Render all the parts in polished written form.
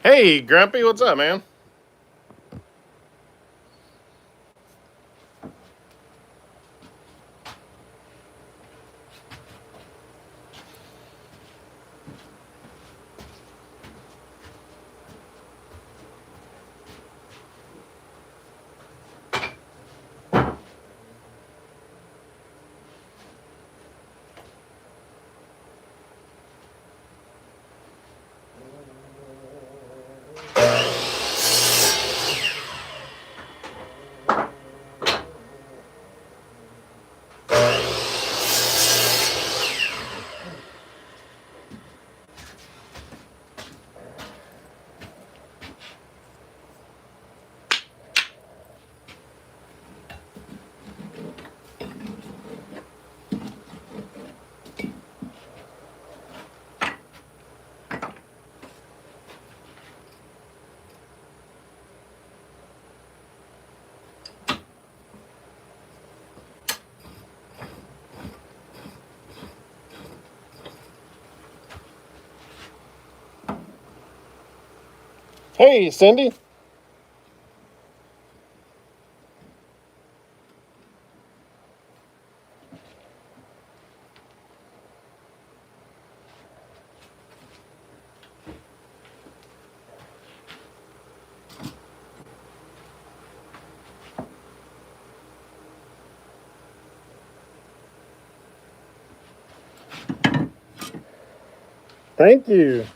Hey, Grumpy, what's up, man? Hey, Cindy. Thank you.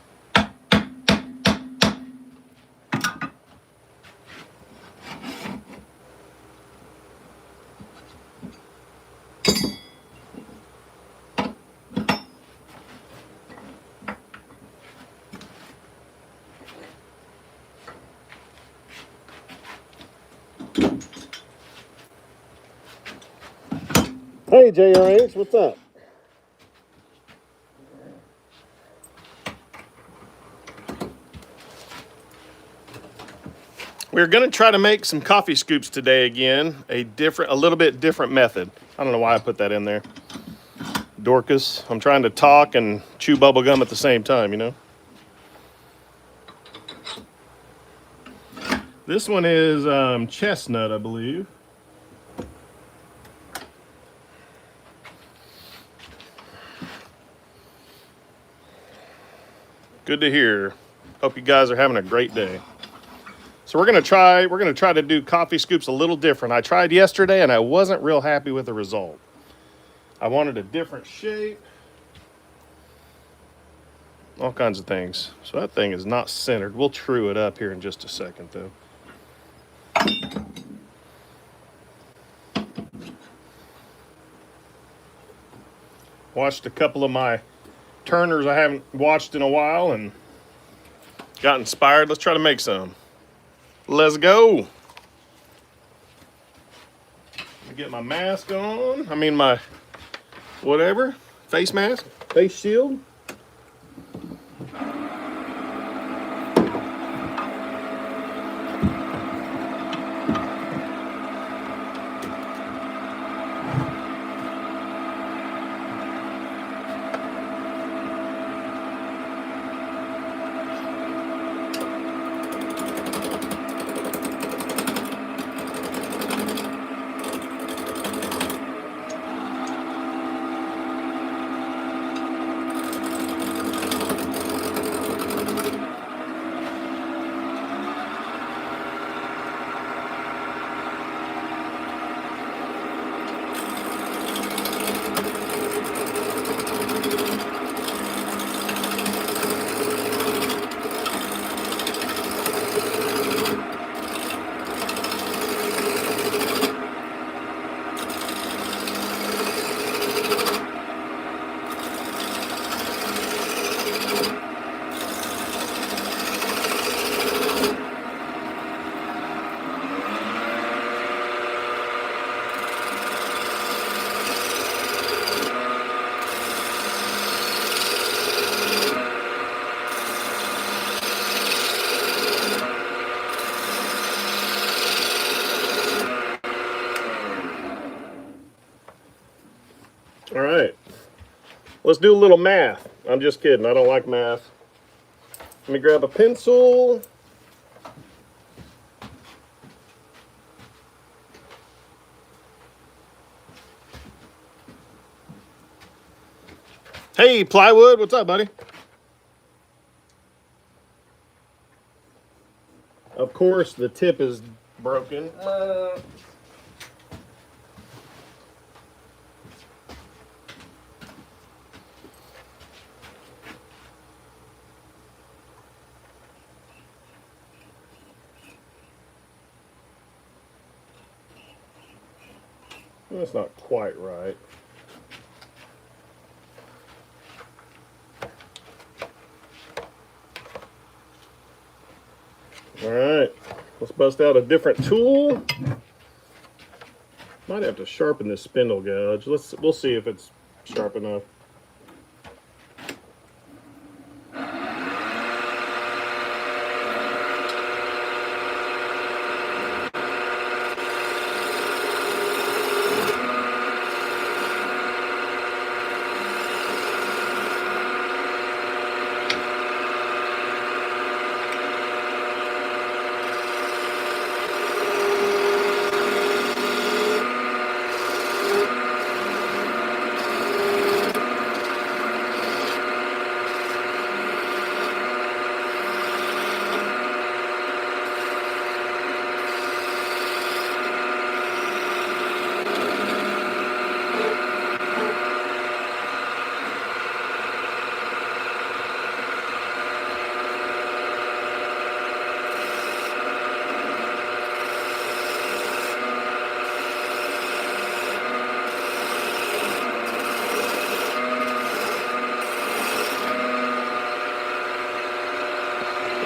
Hey, JRH, what's up? We're going to try to make some coffee scoops today again, a little bit different method. I don't know why I put that in there. Dorcas, I'm trying to talk and chew bubble gum at the same time, you know? This one is chestnut, I believe. Good to hear. Hope you guys are having a great day. So we're gonna try to do coffee scoops a little different. I tried yesterday and I wasn't real happy with the result. I wanted a different shape, all kinds of things. So that thing is not centered. We'll true it up here in just a second though. Watched a couple of my turners I haven't watched in a while and got inspired. Let's try to make some. Let's go. Get my mask on. I mean my whatever. Face mask. Face shield. All right. Let's do a little math. I'm just kidding. I don't like math. Let me grab a pencil. Hey, Plywood, what's up, buddy? Of course, the tip is broken. That's not quite right. All right, let's bust out a different tool. Might have to sharpen this spindle gouge. We'll see if it's sharp enough.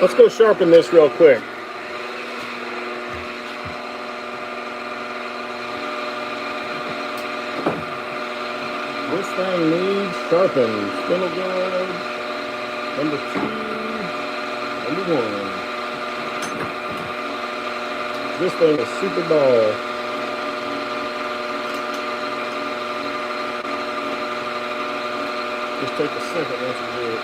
Let's go sharpen this real quick. This thing needs sharpened. Spindle gouge, number 2, number 1. This thing is super dull. Just take a second once you do it.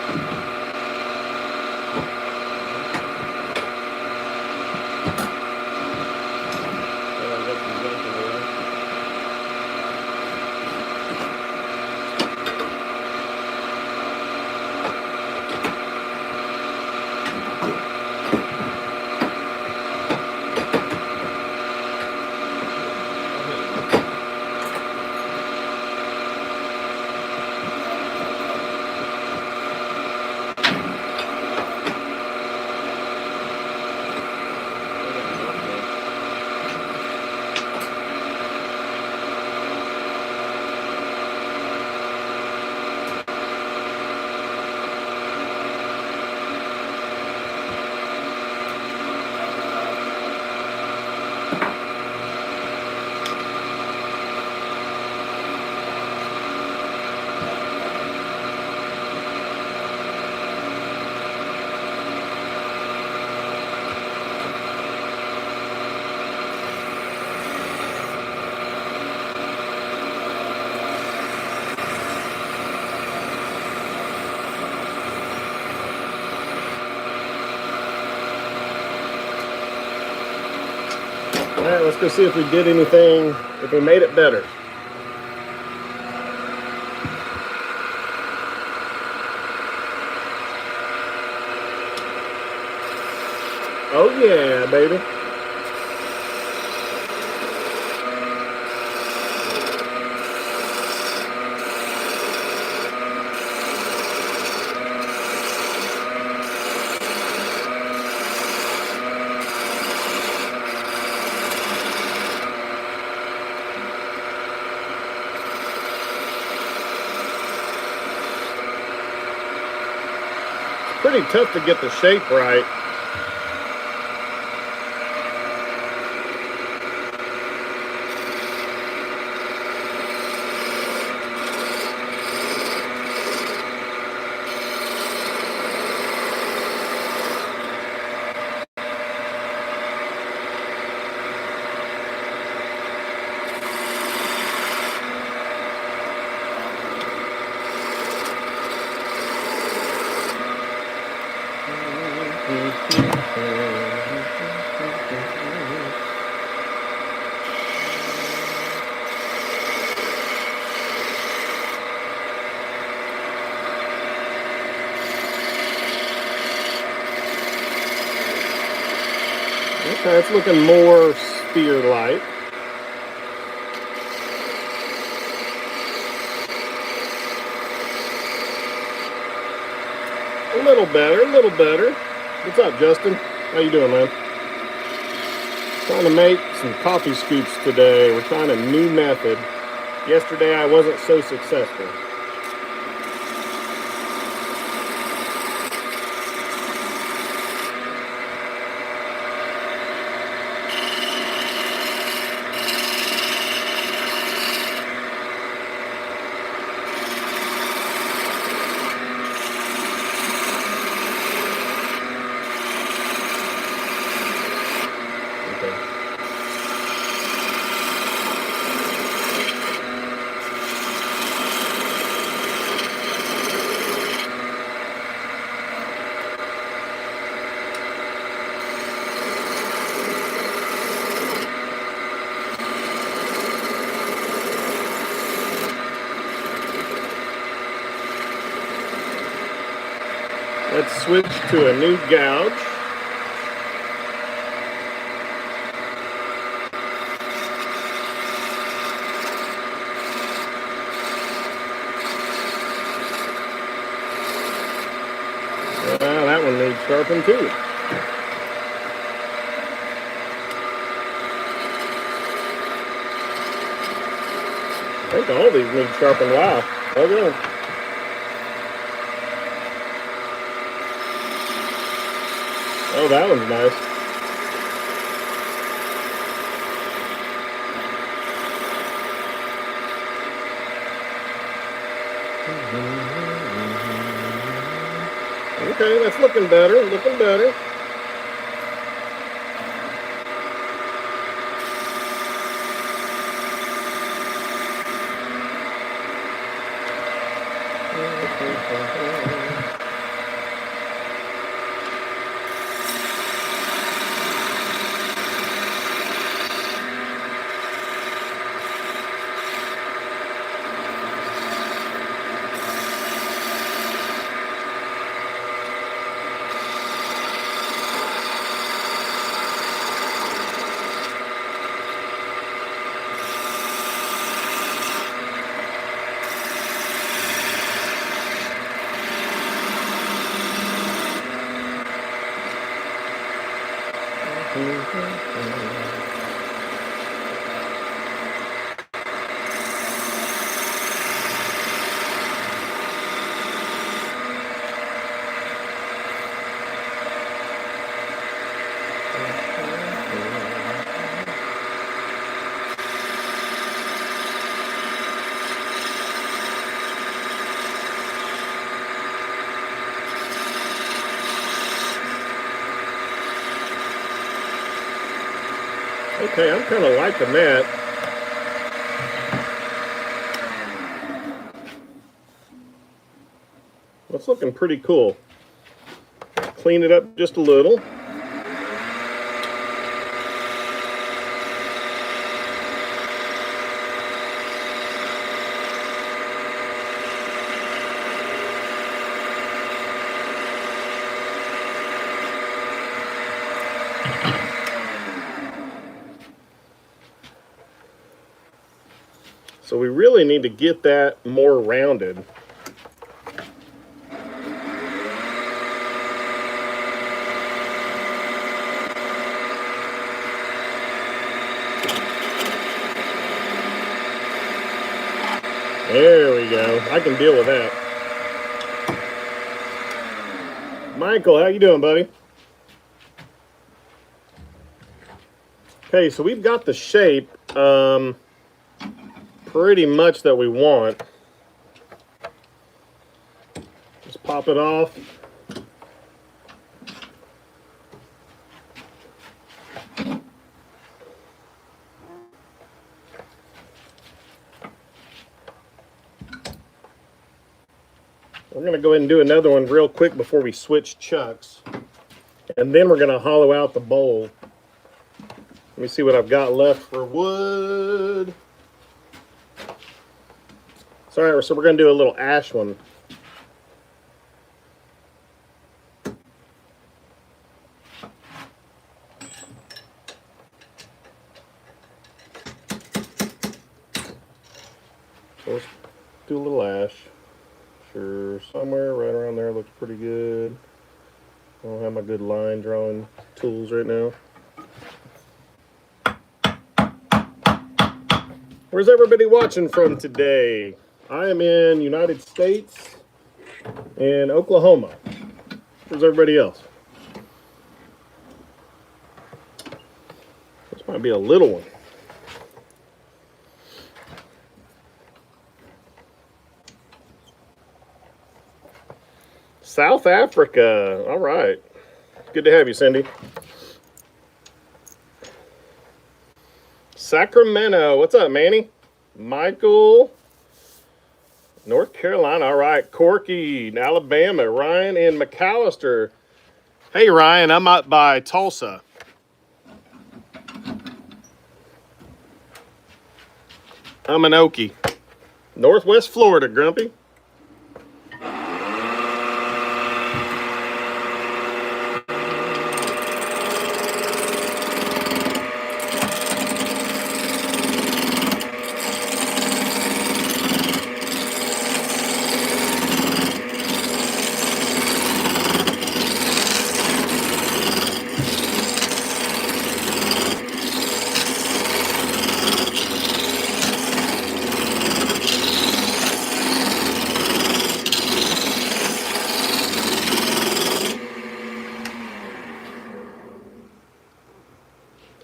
All right, let's go see if we did anything, if we made it better. Oh yeah, baby. Pretty tough to get the shape right. Okay, it's looking more sphere-like. A little better, a little better. What's up, Justin? How you doing, man? Trying to make some coffee scoops today. We're trying a new method. Yesterday I wasn't so successful. Let's switch to a new gouge. That one needs sharpened too. I think all these need sharpened. Wow. Okay. Oh, that one's nice. Okay, that's looking better, looking better. Okay, I'm kind of liking that. That's looking pretty cool. Clean it up just a little. So we really need to get that more rounded. There we go. I can deal with that. Michael, how you doing, buddy? Okay, so we've got the shape pretty much that we want. Just pop it off. We're going to go ahead and do another one real quick before we switch chucks. And then we're going to hollow out the bowl. Let me see what I've got left for wood. Sorry, so we're going to do a little ash one. So let's do a little ash. Sure, somewhere right around there looks pretty good. I don't have my good line drawing tools right now. Where's everybody watching from today? I am in United States and Oklahoma. Where's everybody else? This might be a little one. South Africa. All right. Good to have you, Cindy. Sacramento. What's up, Manny? Michael. North Carolina. All right. Corky, Alabama. Ryan in McAllister. Hey, Ryan. I'm out by Tulsa. I'm in Okie. Northwest Florida, Grumpy.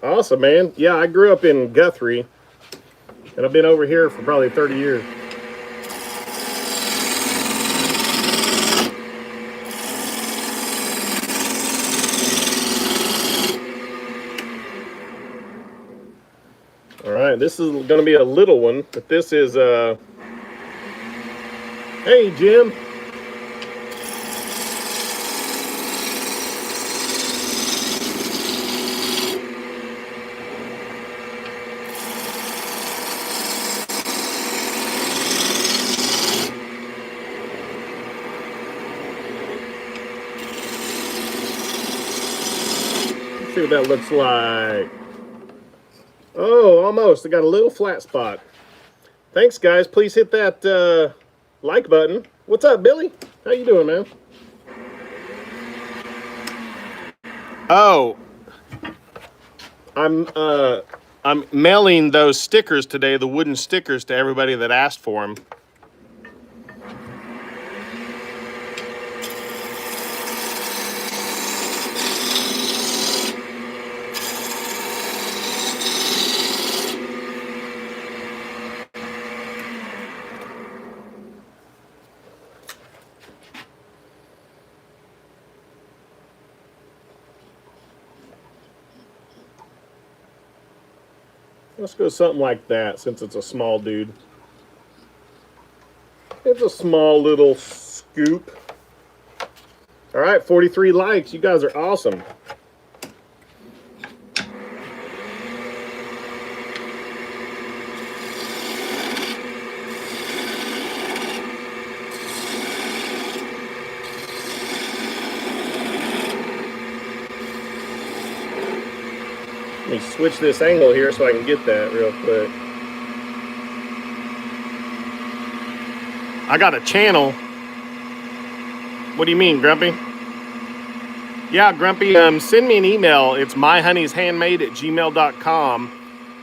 Awesome, man. Yeah, I grew up in Guthrie, and I've been over here for probably 30 years. All right, this is going to be a little one, but this is, hey, Jim. Let's see what that looks like. Oh, almost. I got a little flat spot. Thanks, guys. Please hit that like button. What's up, Billy? How you doing, man? Oh, I'm mailing those stickers today, the wooden stickers, to everybody that asked for them. Let's go something like that, since it's a small dude. It's a small little scoop. All right, 43 likes. You guys are awesome. Let me switch this angle here so I can get that real quick. I got a channel. What do you mean, Grumpy? Yeah, Grumpy, send me an email. It's myhoneyshandmade@gmail.com.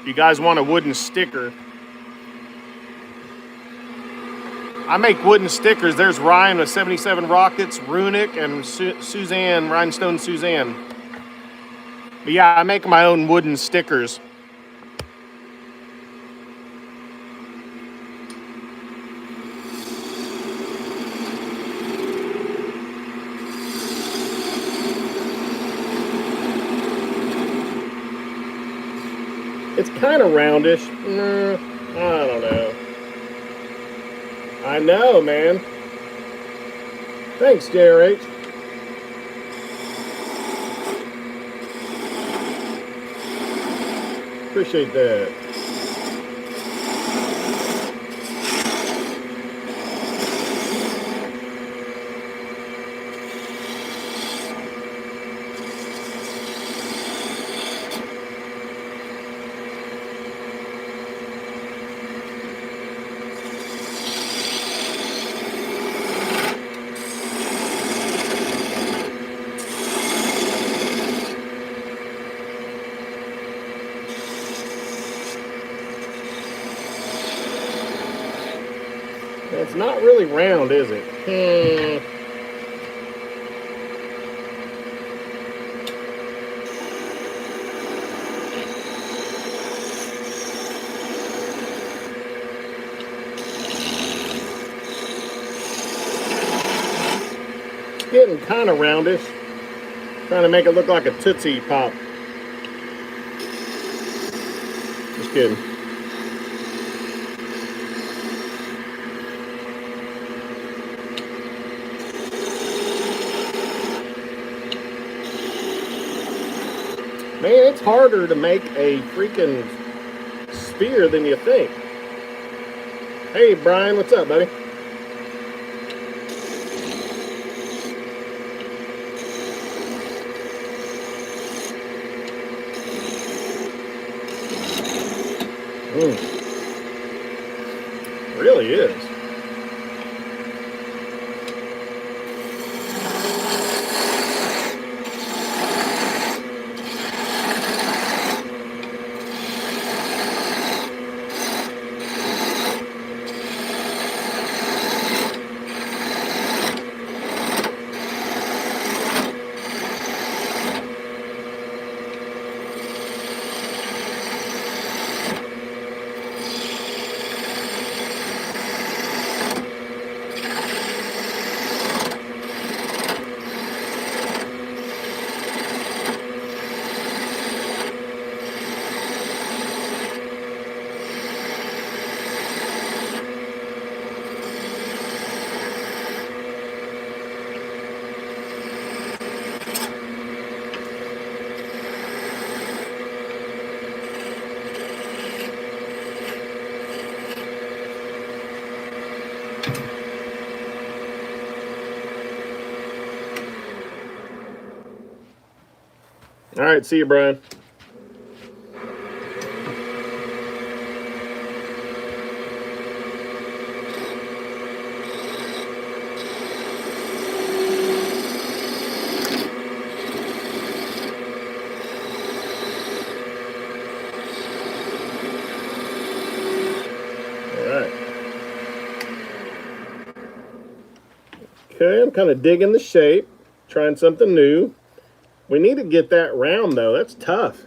If you guys want a wooden sticker. I make wooden stickers. There's Ryan with 77 Rockets, Runic, and Suzanne, Rhinestone Suzanne. But yeah, I make my own wooden stickers. It's kind of roundish. I don't know. I know, man. Thanks, JRH. Appreciate that. It's not really round, is it? It's getting kind of roundish. Trying to make it look like a Tootsie Pop. Just kidding. Man, it's harder to make a freaking sphere than you think. Hey, Brian, what's up, buddy? Really is. All right, see you, Brian. Okay, I'm kind of digging the shape, trying something new. We need to get that round, though. That's tough.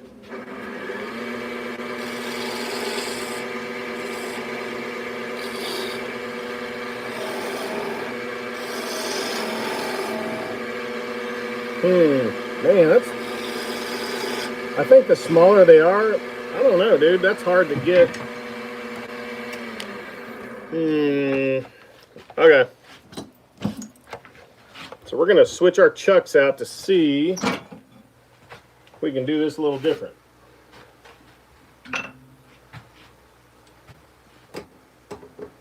Man, that's... I think the smaller they are, I don't know, dude. That's hard to get. Okay. So we're going to switch our chucks out to see if we can do this a little different.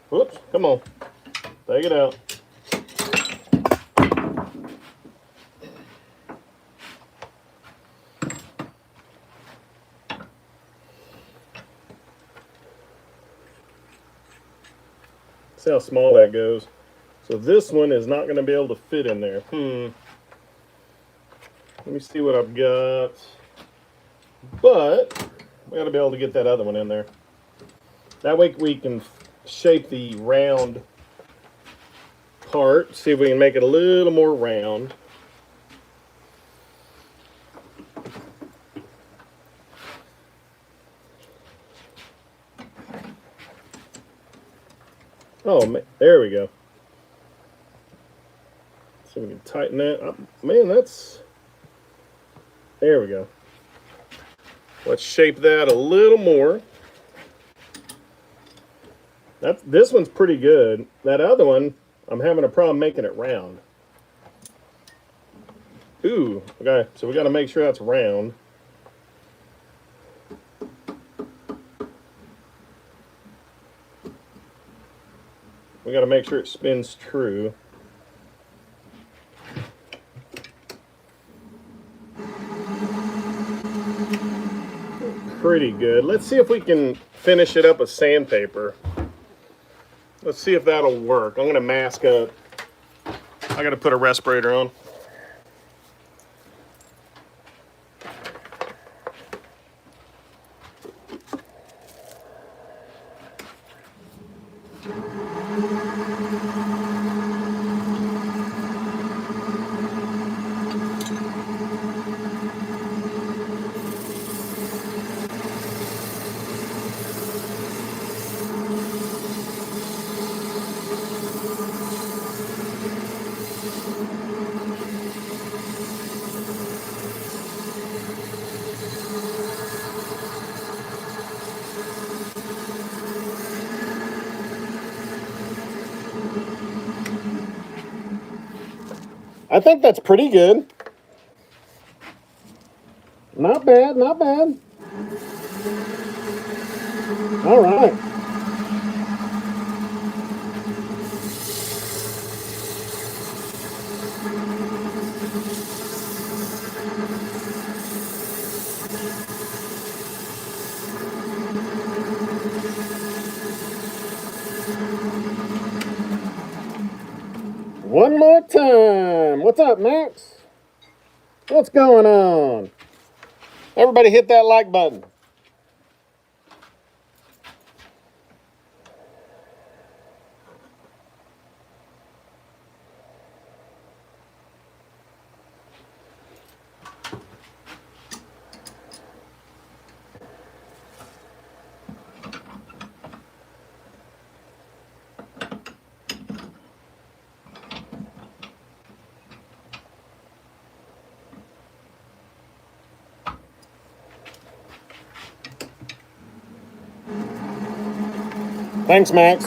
Whoops, come on. Take it out. See how small that goes. So this one is not going to be able to fit in there. Let me see what I've got. But we got to be able to get that other one in there. That way we can shape the round part. See if we can make it a little more round. Oh, man, there we go. So we can tighten that up. Man, that's... There we go. Let's shape that a little more. This one's pretty good. That other one, I'm having a problem making it round. Ooh, okay, so we got to make sure that's round. We got to make sure it spins true. Pretty good. Let's see if we can finish it up with sandpaper. Let's see if that'll work. I'm going to mask up. I got to put a respirator on. I think that's pretty good. Not bad, not bad. All right. One more time. What's up, Max? What's going on? Everybody hit that like button. Thanks, Max.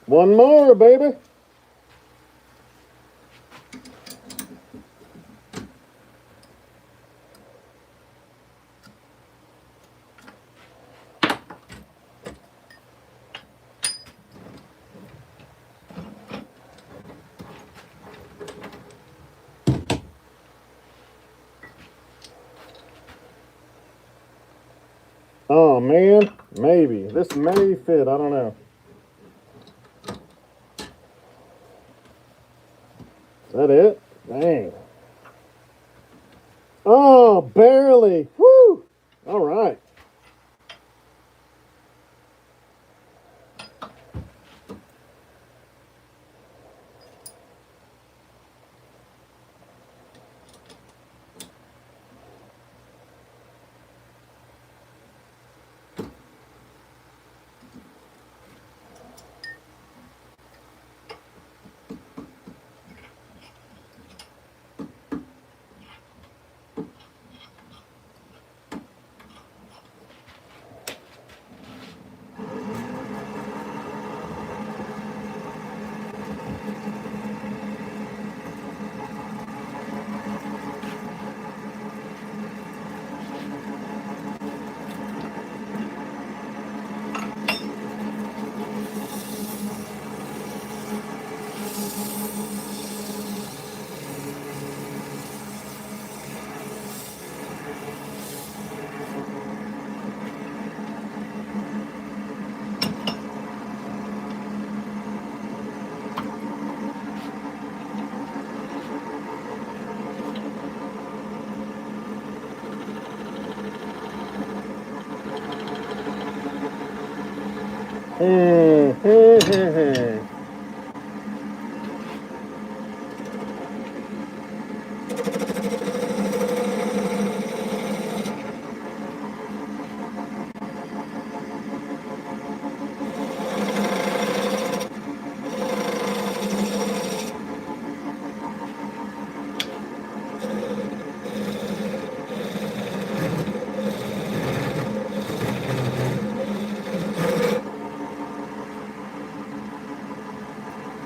One more, baby. Oh, man. Maybe. This may fit. I don't know. Is that it? Dang. Oh, barely. Woo! All right.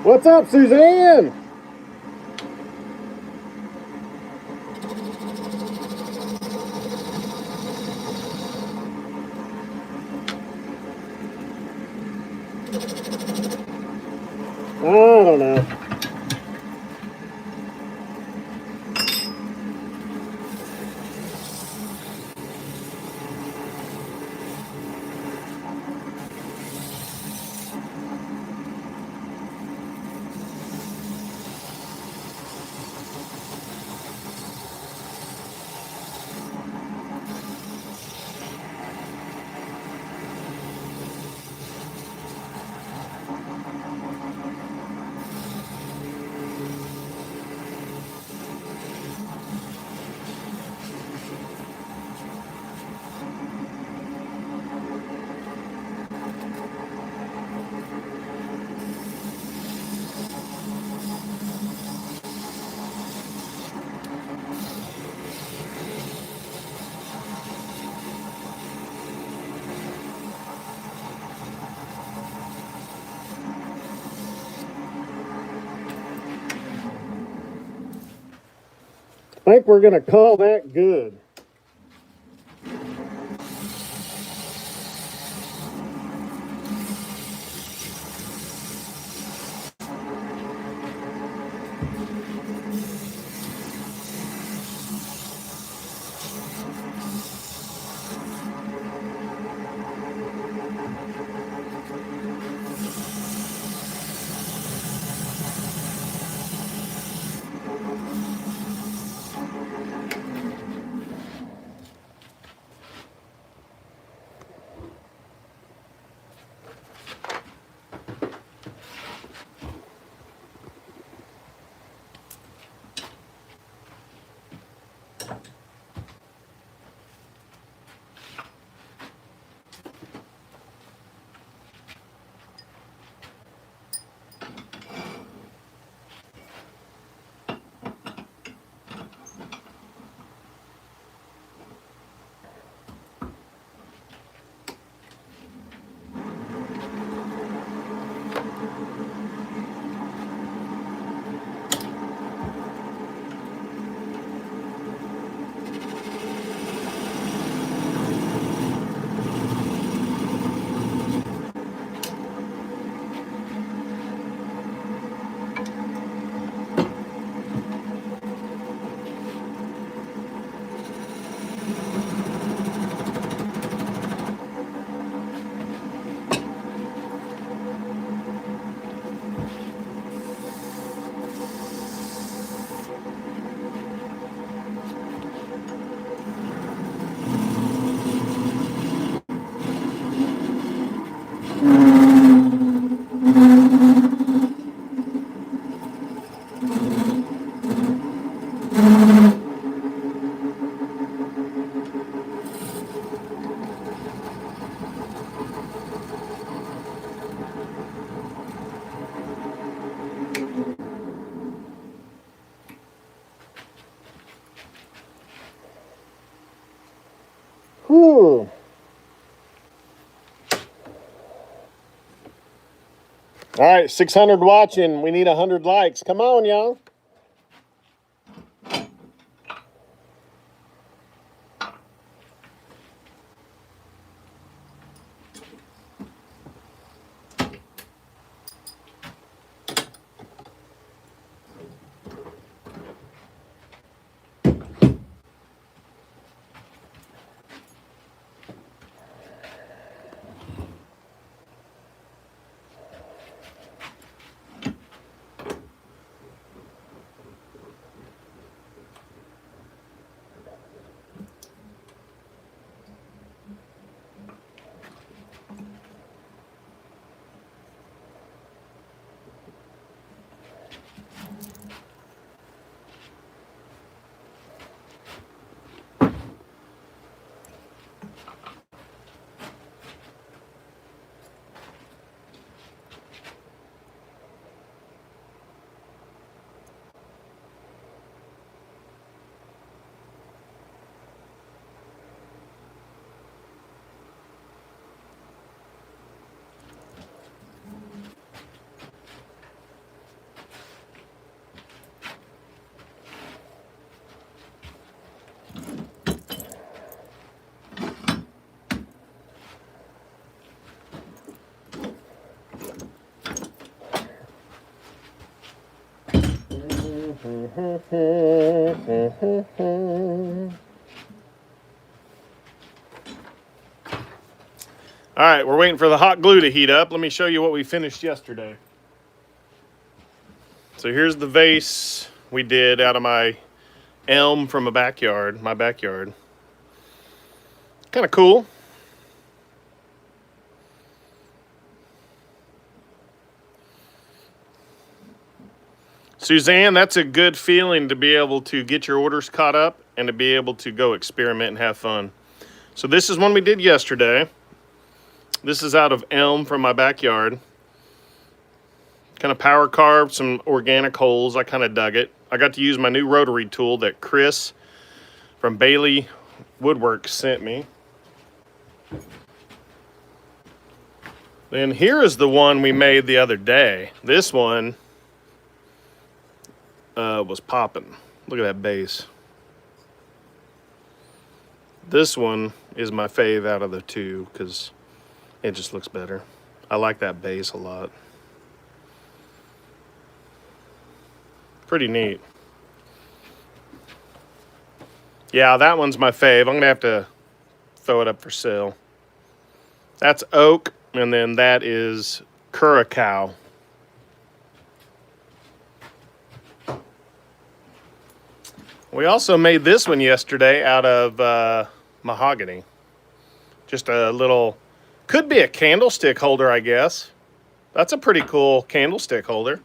What's up, Suzanne? I don't know. think we're going to call that good. Whew. All right, 600 watching. We need 100 likes. Come on, y'all. All right, we're waiting for the hot glue to heat up. Let me show you what we finished yesterday. So here's the vase we did out of my elm from my backyard. Kind of cool. Suzanne, that's a good feeling to be able to get your orders caught up and to be able to go experiment and have fun. So this is one we did yesterday. This is out of elm from my backyard. Kind of power carved some organic holes. I kind of dug it. I got to use my new rotary tool that Chris from Bailey Woodwork sent me. Then here is the one we made the other day. This one was popping. Look at that base. This one is my fave out of the two because it just looks better. I like that base a lot. Pretty neat. Yeah, that one's my fave. I'm going to have to throw it up for sale. That's oak, and then that is curacao. We also made this one yesterday out of mahogany. Just a little, could be a candlestick holder, I guess. That's a pretty cool candlestick holder.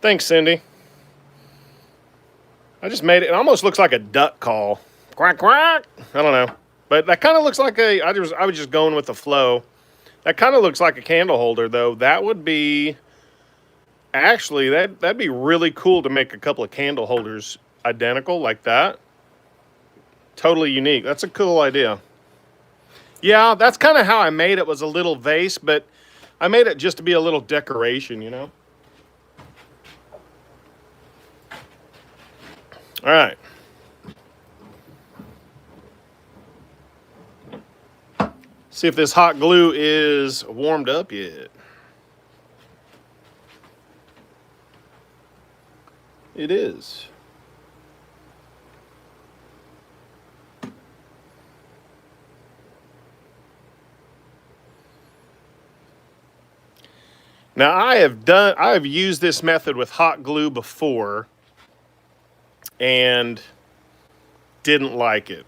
Thanks, Cindy. I just made it. It almost looks like a duck call. Quack, quack. I don't know. But that kind of looks like I was just going with the flow. That kind of looks like a candle holder, though. That would be, actually, that'd be really cool to make a couple of candle holders identical like that. Totally unique. That's a cool idea. Yeah, that's kind of how I made it, was a little vase, but I made it just to be a little decoration, you know? All right. See if this hot glue is warmed up yet. It is. Now I have used this method with hot glue before and didn't like it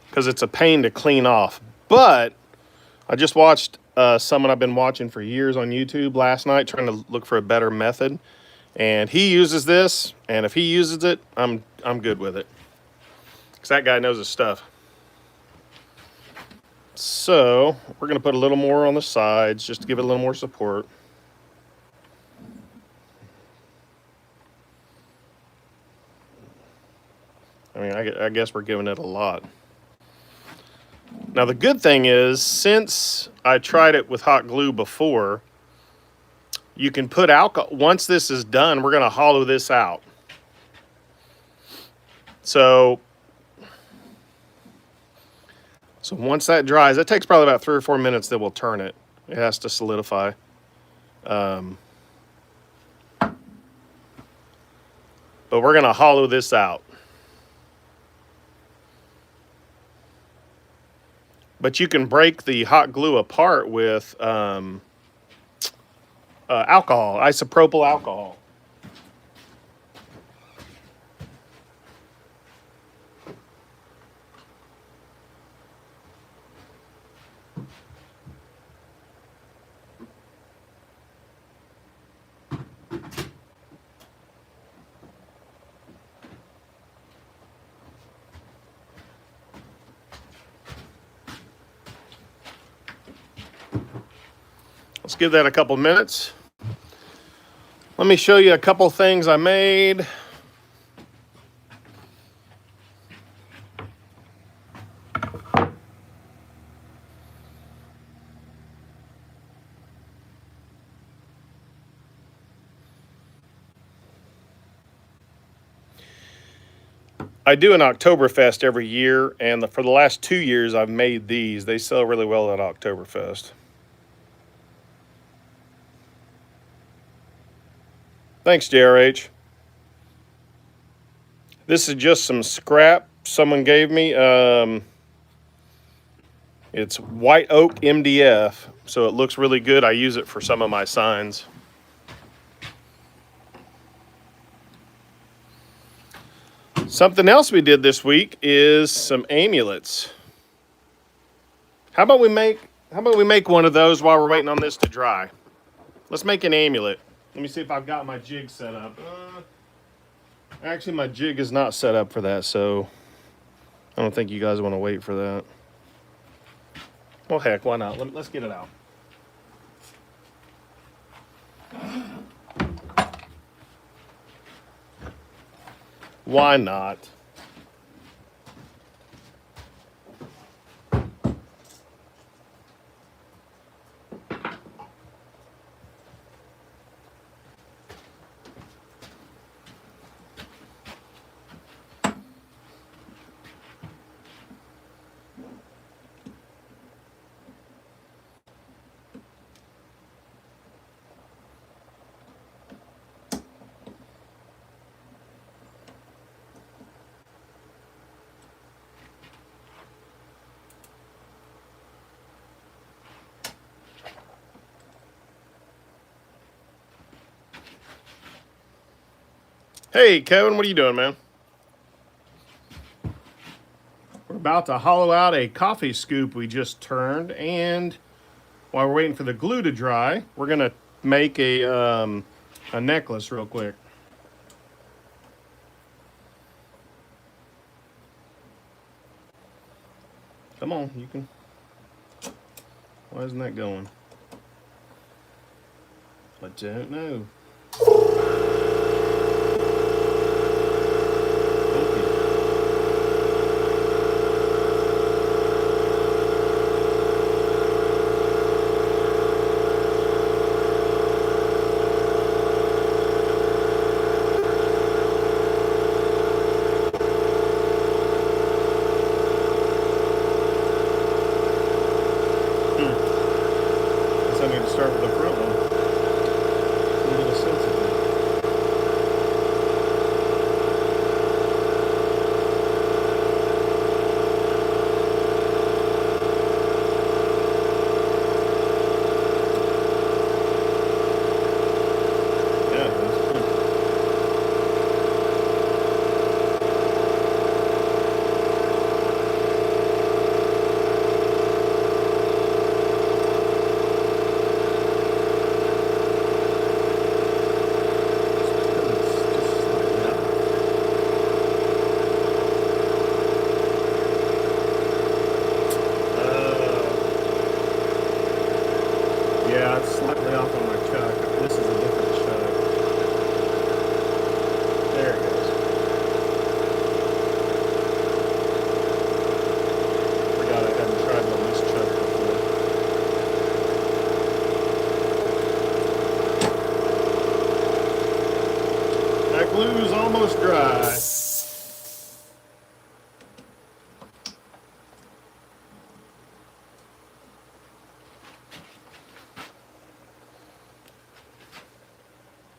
because it's a pain to clean off. But I just watched someone I've been watching for years on YouTube last night, trying to look for a better method, and he uses this. And if he uses it, I'm good with it, because that guy knows his stuff. So we're gonna put a little more on the sides just to give it a little more support. I mean, I guess we're giving it a lot. Now, the good thing is, since I tried it with hot glue before, you can put alcohol. Once this is done, we're going to hollow this out. So once that dries, it takes probably about 3 or 4 minutes that we'll turn it. It has to solidify. But we're going to hollow this out. But you can break the hot glue apart with alcohol, isopropyl alcohol. Let's give that a couple minutes. Let me show you a couple things I made. I do an Oktoberfest every year, and for the last 2 years I've made these. They sell really well at Oktoberfest. Thanks, JRH. This is just some scrap someone gave me. It's white oak MDF, so it looks really good. I use it for some of my signs. Something else we did this week is some amulets. How about we make one of those while we're waiting on this to dry? Let's make an amulet. Let me see if I've got my jig set up. Actually, my jig is not set up for that, so I don't think you guys want to wait for that. Well, heck, why not? Let's get it out. Why not? Hey, Kevin, what are you doing, man? We're about to hollow out a coffee scoop we just turned, and while we're waiting for the glue to dry, we're gonna make a necklace real quick. Come on, you can. Why isn't that going? I don't know. Okay. Guess I need to start with the front one. It's a little sensitive. Yeah, that's good. Just slightly off. Yeah, it's slightly off on my chuck. This is a different chuck. There it goes. Forgot I hadn't tried it on this chuck before. That glue is almost dry.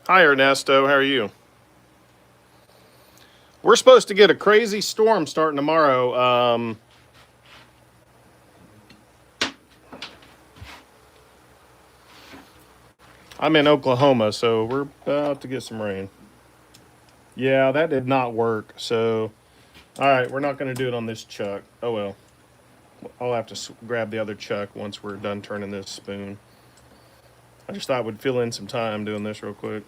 Hi, Ernesto. How are you? We're supposed to get a crazy storm starting tomorrow. I'm in Oklahoma, so we're about to get some rain. Yeah, that did not work. So, all right, we're not going to do it on this chuck. Oh well. I'll have to grab the other chuck once we're done turning this spoon. I just thought we'd fill in some time doing this real quick.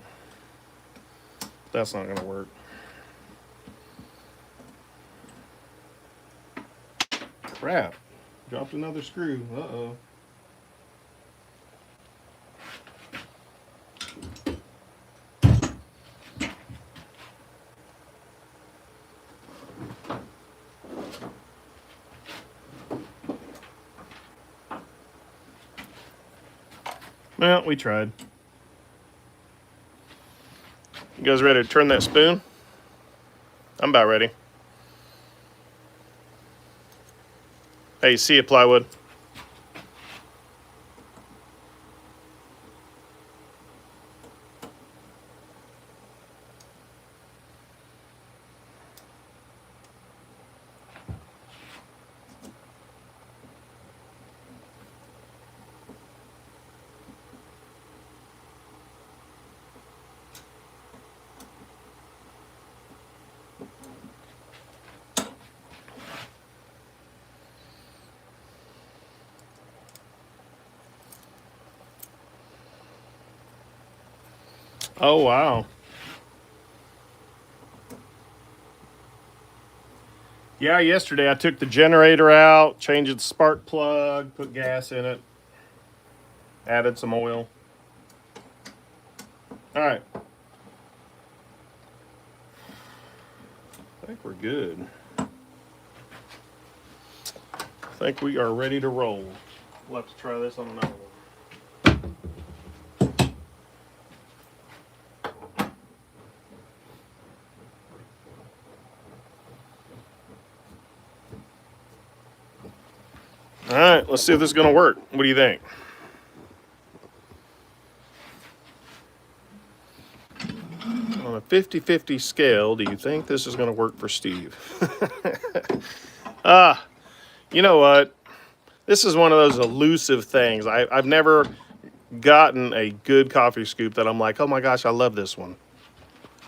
That's not going to work. Crap. Dropped another screw. Uh-oh. Well, we tried. You guys ready to turn that spoon? I'm about ready. Hey, see you, plywood. Oh, wow. Yeah, yesterday I took the generator out, changed the spark plug, put gas in it, added some oil. All right. I think we're good. I think we are ready to roll. We'll have to try this on another one. All right, let's see if this is going to work. What do you think? On a 50-50 scale, do you think this is going to work for Steve? You know what? This is one of those elusive things. I've never gotten a good coffee scoop that I'm like, oh my gosh, I love this one.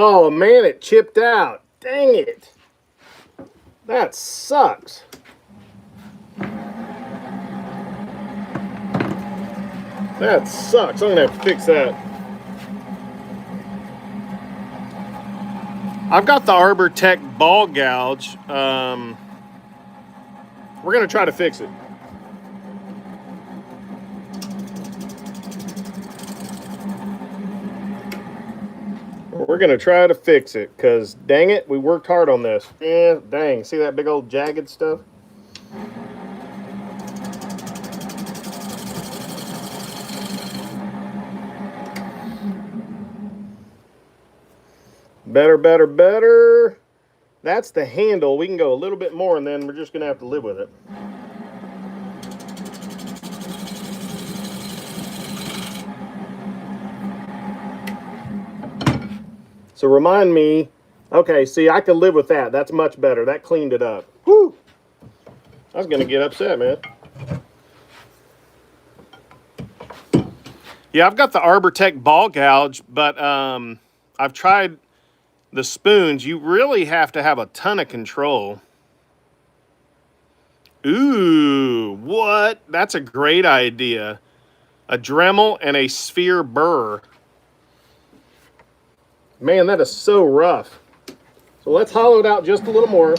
Oh man, it chipped out. Dang it. That sucks. That sucks. I'm gonna have to fix that. I've got the Arbor Tech ball gouge. We're gonna try to fix it. We're gonna try to fix it, cause dang it, we worked hard on this. Yeah, dang. See that big old jagged stuff? Better, better, better. That's the handle. We can go a little bit more and then we're just gonna have to live with it. So remind me, okay, see, I could live with that. That's much better. That cleaned it up. Whew. I was gonna get upset, man. Yeah, I've got the Arbor Tech ball gouge, but I've tried the spoons. You really have to have a ton of control. Ooh, what? That's a great idea. A Dremel and a sphere burr. Man, that is so rough. So let's hollow it out just a little more.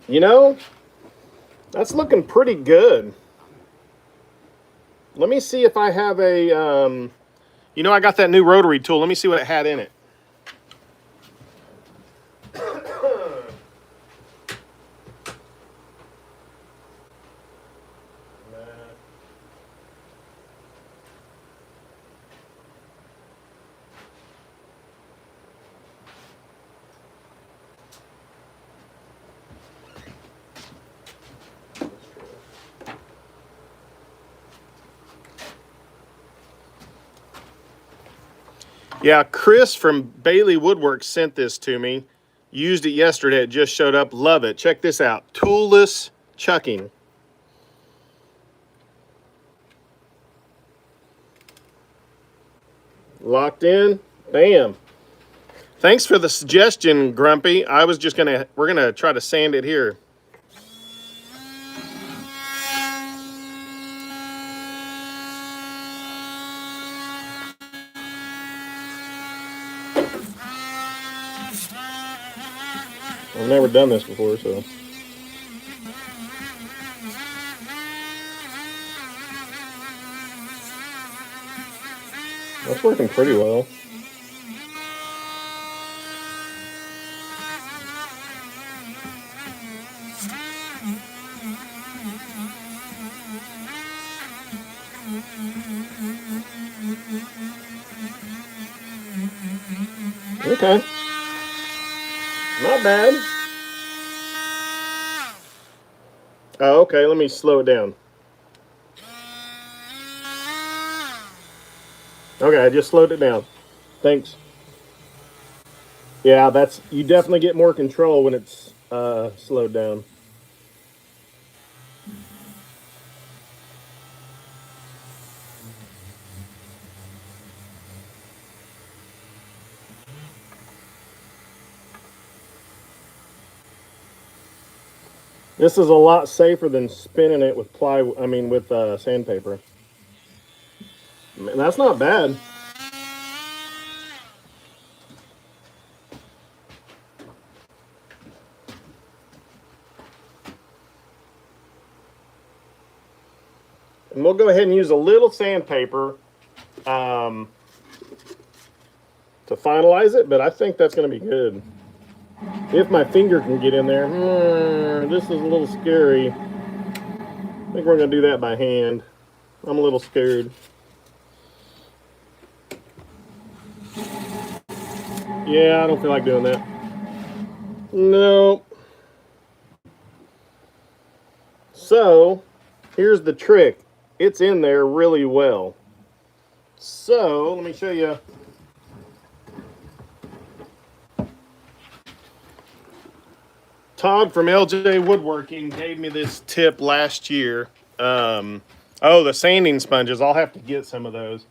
You know, that's looking pretty good. Let me see if I have a, you know, I got that new rotary tool. Let me see what it had in it. Yeah, Chris from Bailey Woodwork sent this to me. Used it yesterday. It just showed up. Love it. Check this out. Toolless chucking. Locked in. Bam. Thanks for the suggestion, Grumpy. I was just we're gonna try to sand it here. I've never done this before, so. That's working pretty well. Okay. Not bad. Oh, okay, let me slow it down. Okay, I just slowed it down. Thanks. Yeah, you definitely get more control when it's slowed down. This is a lot safer than spinning it with with sandpaper. Man, that's not bad. And we'll go ahead and use a little sandpaper to finalize it, but I think that's going to be good. If my finger can get in there, this is a little scary. I think we're going to do that by hand. I'm a little scared. Yeah, I don't feel like doing that. No. So, here's the trick. It's in there really well. So, let me show you. Todd from LJ Woodworking gave me this tip last year. Oh, the sanding sponges. I'll have to get some of those.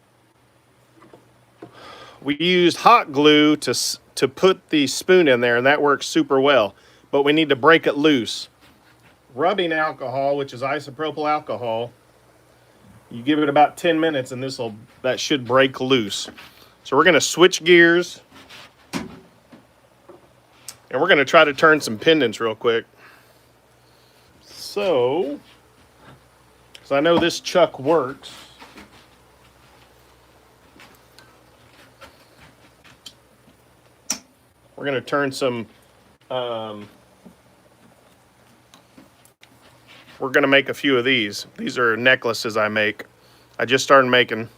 We used hot glue to put the spoon in there, and that works super well. But we need to break it loose. Rubbing alcohol, which is isopropyl alcohol, you give it about 10 minutes, and that should break loose. So we're going to switch gears, and we're going to try to turn some pendants real quick. So, because I know this chuck works. We're going to turn some, we're going to make a few of these. These are necklaces I make. I just started making.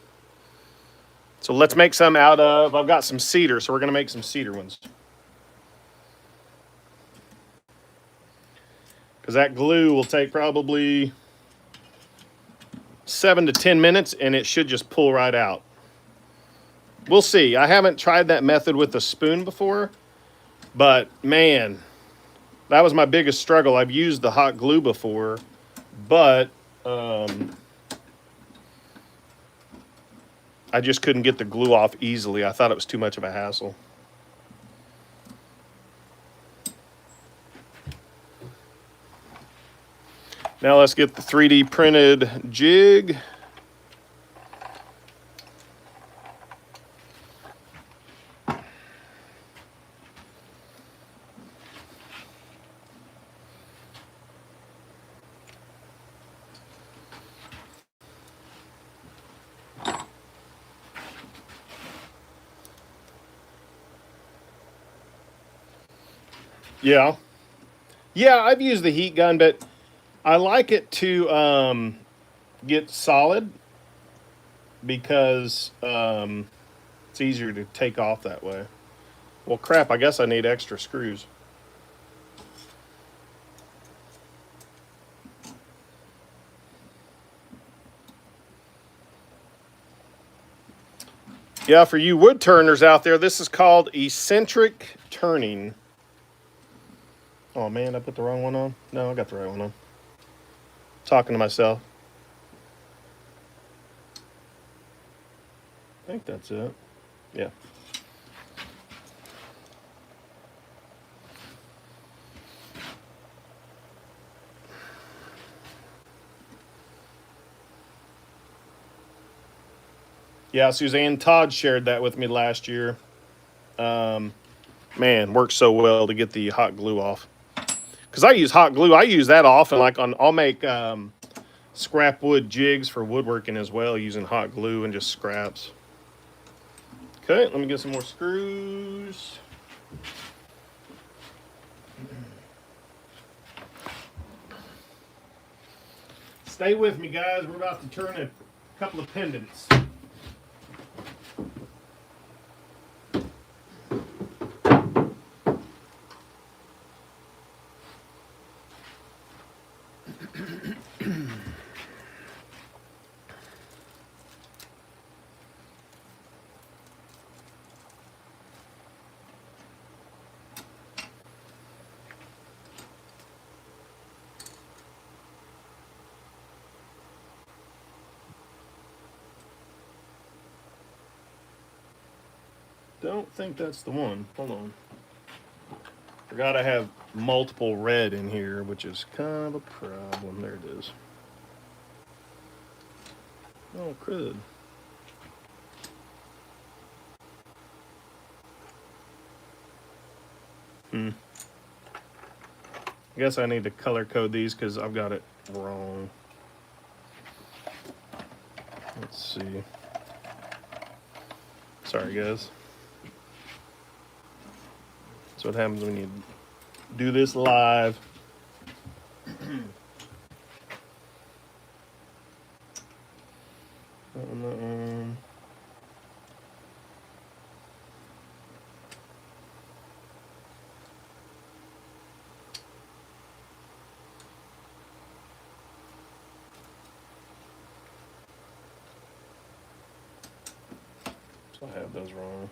So let's make some out of, I've got some cedar, so we're going to make some cedar ones. Because that glue will take probably 7 to 10 minutes, and it should just pull right out. We'll see. I haven't tried that method with a spoon before, but man, that was my biggest struggle. I've used the hot glue before, but I just couldn't get the glue off easily. I thought it was too much of a hassle. Now let's get the 3D printed jig. Yeah. Yeah, I've used the heat gun, but I like it to get solid because it's easier to take off that way. Well, crap, I guess I need extra screws. Yeah, for you wood turners out there, this is called eccentric turning. Oh man, I put the wrong one on? No, I got the right one on. Talking to myself. I think that's it. Yeah. Yeah, Suzanne Todd shared that with me last year. Man, works so well to get the hot glue off. Because I use hot glue. I use that often. I'll make scrap wood jigs for woodworking as well using hot glue and just scraps. Okay, let me get some more screws. Stay with me, guys. We're about to turn a couple of pendants. Don't think that's the one. Hold on. Forgot I have multiple red in here, which is kind of a problem. There it is. Oh, crud. I guess I need to color code these because I've got it wrong. Let's see. Sorry, guys. That's what happens when you do this live. So I have those wrong.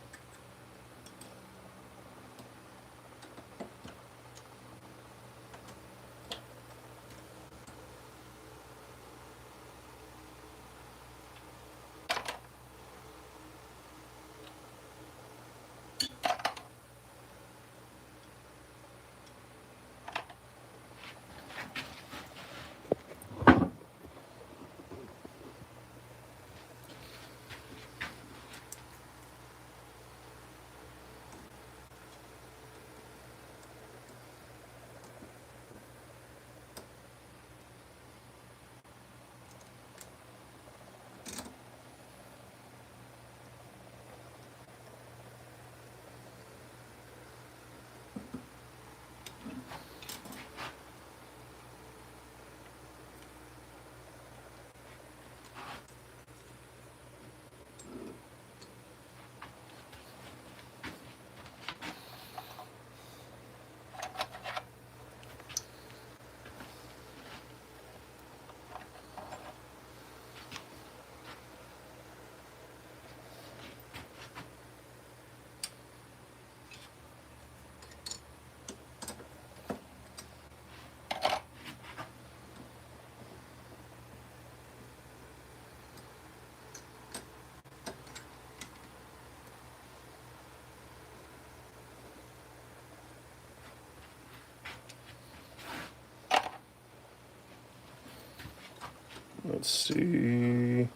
Let's see.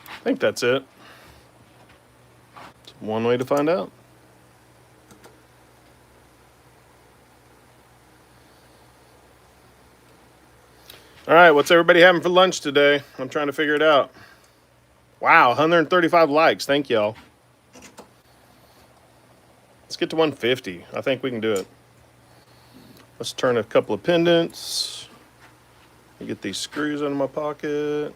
I think that's it. It's one way to find out. All right, what's everybody having for lunch today? I'm trying to figure it out. Wow, 135 likes. Thank y'all. Let's get to 150. I think we can do it. Let's turn a couple of pendants. Get these screws out of my pocket.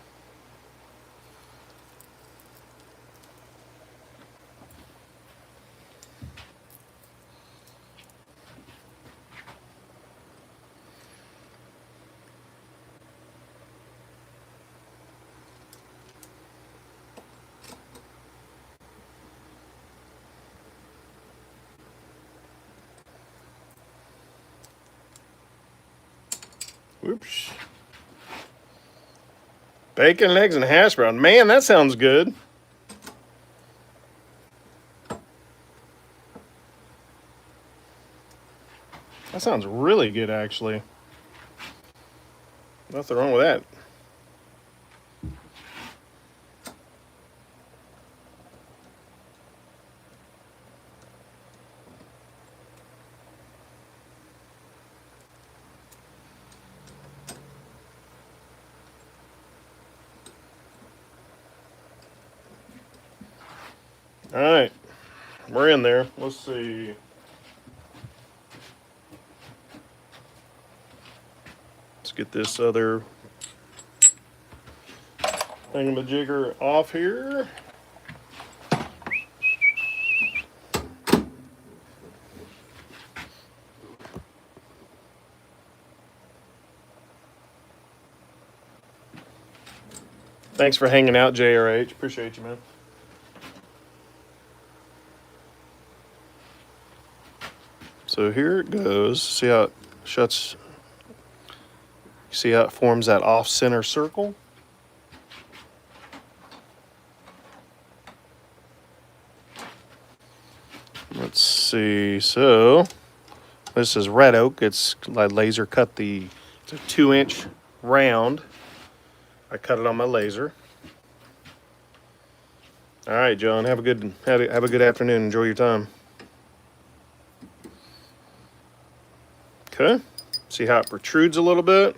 Whoops. Bacon, eggs, and hash brown. Man, that sounds good. That sounds really good, actually. Nothing wrong with that. All right, we're in there. Let's see. Let's get this other thingamajigger off here. Thanks for hanging out, JRH. Appreciate you, man. So here it goes. See how it shuts? See how it forms that off-center circle? Let's see. So this is red oak. It's I laser cut it's a 2-inch round. I cut it on my laser. All right, John. Have a good afternoon. Enjoy your time. Okay. See how it protrudes a little bit?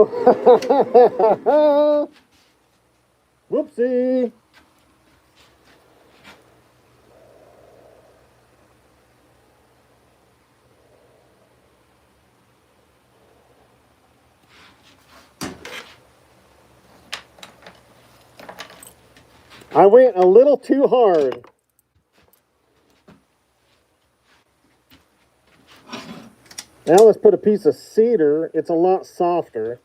no. Whoopsie. I went a little too hard. Now let's put a piece of cedar. It's a lot softer.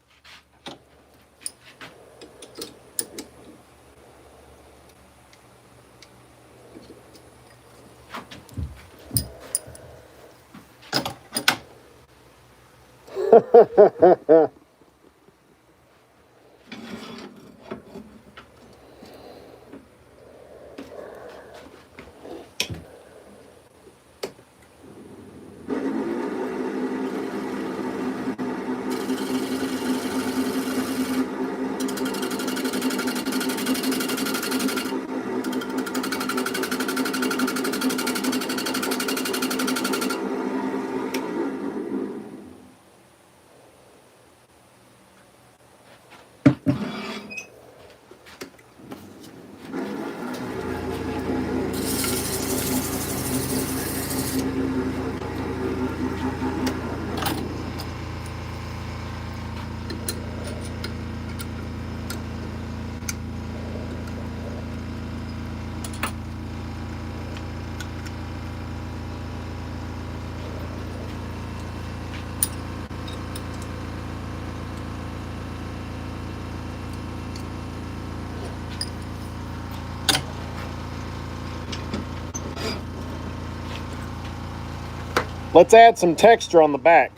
Let's add some texture on the back.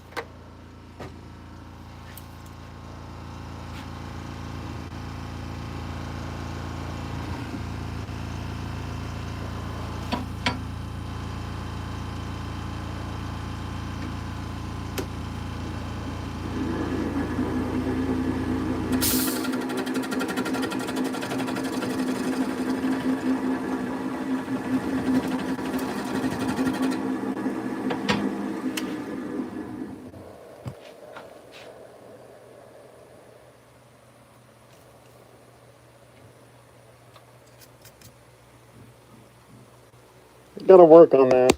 Gotta work on that.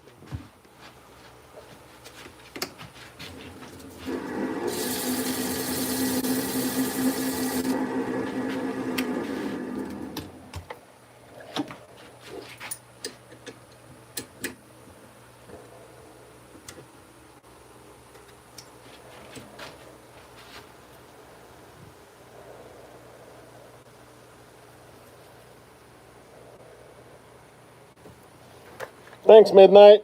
Thanks, Midnight.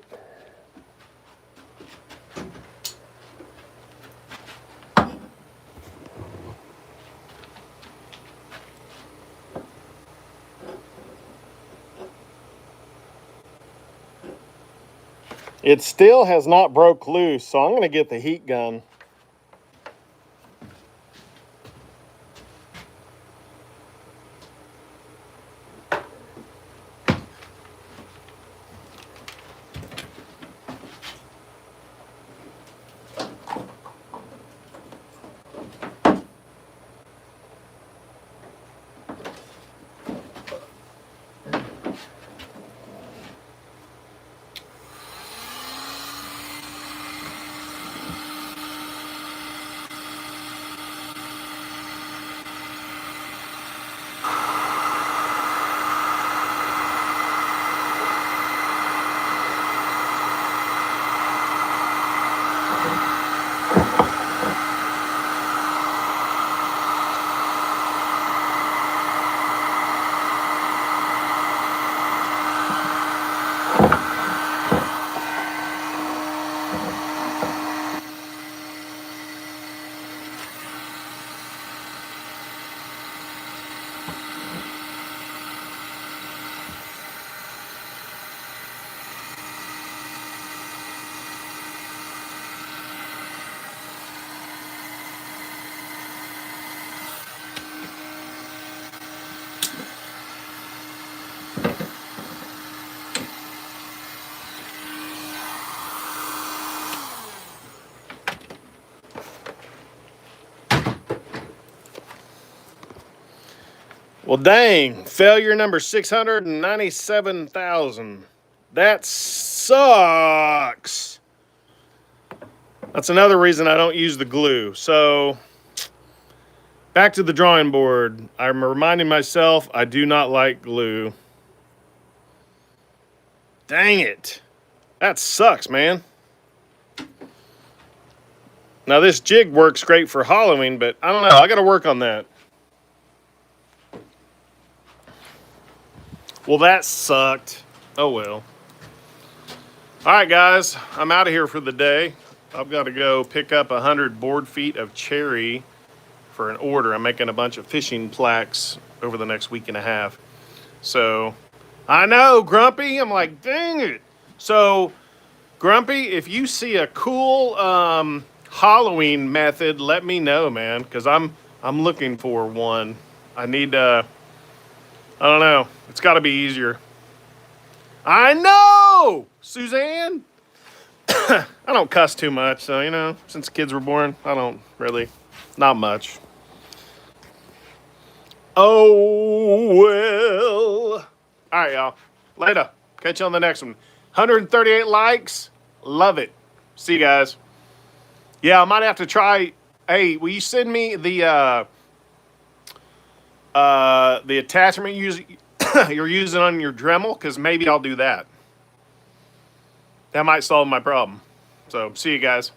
It still has not broke loose, so I'm going to get the heat gun. Well, dang. Failure number 697,000. That sucks. That's another reason I don't use the glue. So, back to the drawing board. I'm reminding myself I do not like glue. Dang it. That sucks, man. Now, this jig works great for hollowing, but I don't know. I got to work on that. Well, that sucked. Oh, well. All right, guys. I'm out of here for the day. I've got to go pick up 100 board feet of cherry for an order. I'm making a bunch of fishing plaques over the next week and a half. So, I know, Grumpy. I'm like, dang it. So, Grumpy, if you see a cool hollowing method, let me know, man, because I'm looking for one. I need I don't know. It's got to be easier. I know, Suzanne. I don't cuss too much, so you know, since kids were born, I don't really, not much. Oh well. All right, y'all. Later. Catch you on the next one. 138 likes. Love it. See you guys. Yeah, I might have to try. Hey, will you send me the attachment you're using on your Dremel? Because maybe I'll do that. That might solve my problem. So, see you guys.